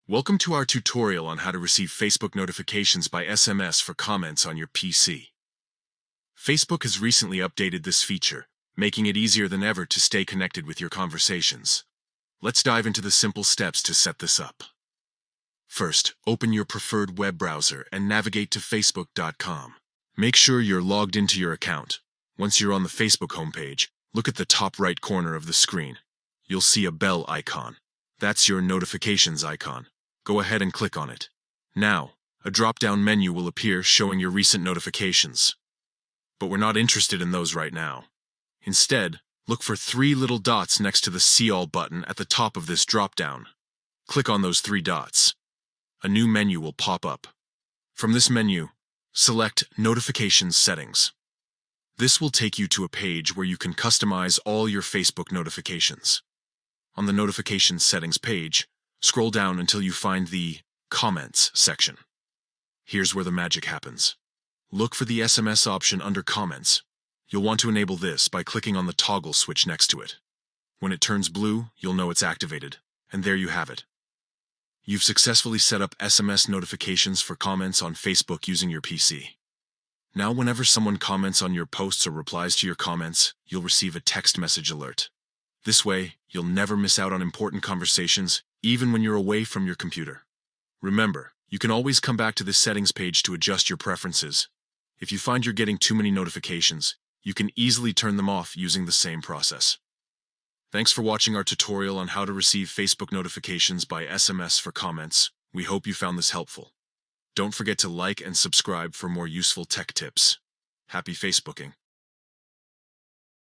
Welcome to our tutorial on how to receive Facebook notifications by SMS for comments on your PC. Facebook has recently updated this feature, making it easier than ever to stay connected with your conversations. Let's dive into the simple steps to set this up. First, open your preferred web browser and navigate to facebook.com. Make sure you're logged into your account. Once you're on the Facebook homepage, look at the top right corner of the screen. You'll see a bell icon. That's your notifications icon. Go ahead and click on it. Now, a drop-down menu will appear showing your recent notifications. But we're not interested in those right now. Instead, look for three little dots next to the See All button at the top of this drop-down. Click on those three dots. A new menu will pop up. From this menu, select Notifications Settings. This will take you to a page where you can customize all your Facebook notifications. On the Notifications Settings page, scroll down until you find the Comments section. Here's where the magic happens. Look for the SMS option under Comments. You'll want to enable this by clicking on the toggle switch next to it. When it turns blue, you'll know it's activated. And there you have it. You've successfully set up SMS notifications for comments on Facebook using your PC. Now, whenever someone comments on your posts or replies to your comments, you'll receive a text message alert. This way, you'll never miss out on important conversations, even when you're away from your computer. Remember, you can always come back to this settings page to adjust your preferences. If you find you're getting too many notifications, you can easily turn them off using the same process. Thanks for watching our tutorial on how to receive Facebook notifications by SMS for comments. We hope you found this helpful. Don't forget to like and subscribe for more useful tech tips. Happy Facebooking!